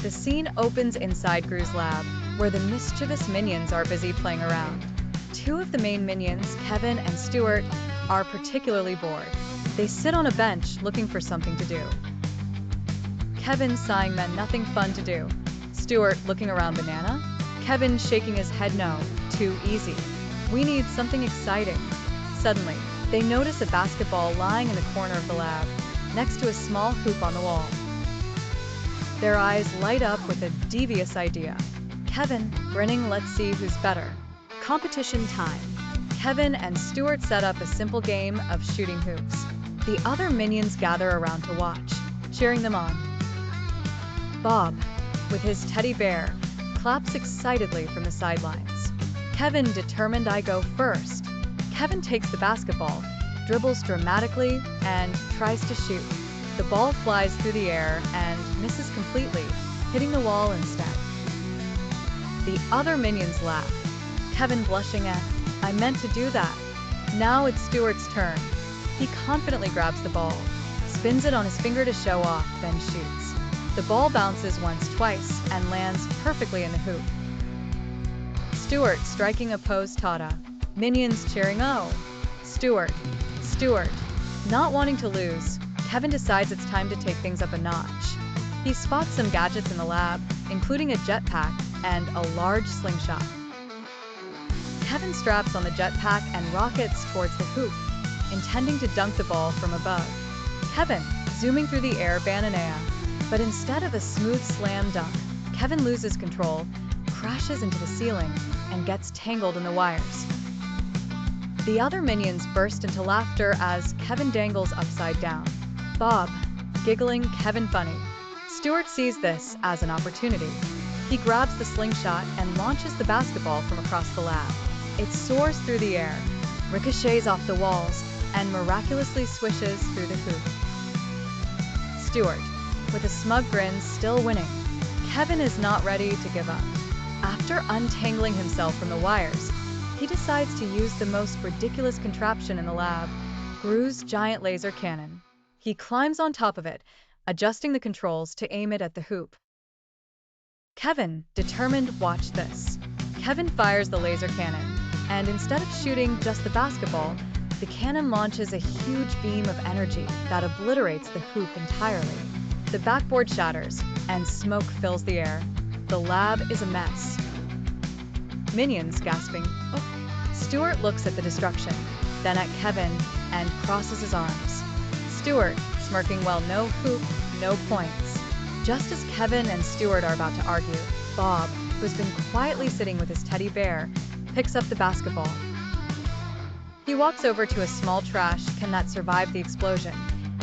The scene opens inside Gru's lab, where the mischievous minions are busy playing around. Two of the main minions, Kevin and Stuart, are particularly bored. They sit on a bench looking for something to do. Kevin sighing meant nothing fun to do. Stuart looking around banana. Kevin shaking his head no, too easy. We need something exciting. Suddenly, they notice a basketball lying in the corner of the lab, next to a small hoop on the wall. Their eyes light up with a devious idea. Kevin, grinning, let's see who's better. Competition time. Kevin and Stuart set up a simple game of shooting hoops. The other minions gather around to watch, cheering them on. Bob, with his teddy bear, claps excitedly from the sidelines. Kevin determined I go first. Kevin takes the basketball, dribbles dramatically, and tries to shoot. The ball flies through the air and misses completely, hitting the wall instead. The other minions laugh. Kevin blushing I meant to do that. Now it's Stuart's turn. He confidently grabs the ball, spins it on his finger to show off, then shoots. The ball bounces once, twice, and lands perfectly in the hoop. Stuart striking a pose Tata. Minions cheering oh. Stuart. Not wanting to lose, Kevin decides it's time to take things up a notch. He spots some gadgets in the lab, including a jetpack and a large slingshot. Kevin straps on the jetpack and rockets towards the hoop, intending to dunk the ball from above. Kevin, zooming through the air banana, but instead of a smooth slam dunk, Kevin loses control, crashes into the ceiling, and gets tangled in the wires. The other minions burst into laughter as Kevin dangles upside down. Bob, giggling, Kevin funny. Stuart sees this as an opportunity. He grabs the slingshot and launches the basketball from across the lab. It soars through the air, ricochets off the walls, and miraculously swishes through the hoop. Stuart, with a smug grin, still winning. Kevin is not ready to give up. After untangling himself from the wires, he decides to use the most ridiculous contraption in the lab, Gru's giant laser cannon. He climbs on top of it, adjusting the controls to aim it at the hoop. Kevin, determined, watch this. Kevin fires the laser cannon, and instead of shooting just the basketball, the cannon launches a huge beam of energy that obliterates the hoop entirely. The backboard shatters, and smoke fills the air. The lab is a mess. Minions gasping, oh. Stuart looks at the destruction, then at Kevin, and crosses his arms. Stuart, smirking, well, no hoop, no points. Just as Kevin and Stuart are about to argue, Bob, who's been quietly sitting with his teddy bear, picks up the basketball. He walks over to a small trash can that survived the explosion,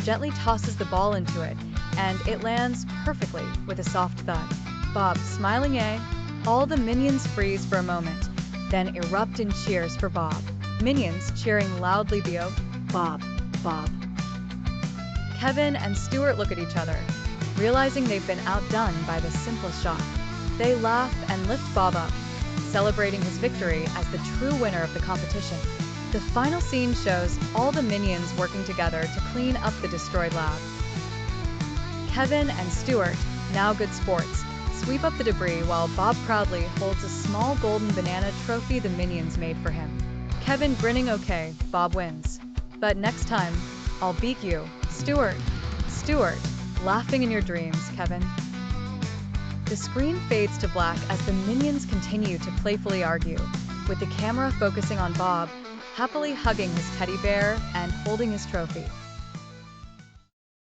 gently tosses the ball into it, and it lands perfectly with a soft thud. Bob, smiling, All the minions freeze for a moment, then erupt in cheers for Bob. Minions cheering loudly Bob. Kevin and Stuart look at each other, realizing they've been outdone by the simplest shot. They laugh and lift Bob up, celebrating his victory as the true winner of the competition. The final scene shows all the minions working together to clean up the destroyed lab. Kevin and Stuart, now good sports, sweep up the debris while Bob proudly holds a small golden banana trophy the minions made for him. Kevin grinning, okay, Bob wins. But next time, I'll beat you, Stuart. Laughing in your dreams, Kevin. The screen fades to black as the minions continue to playfully argue, with the camera focusing on Bob, happily hugging his teddy bear and holding his trophy.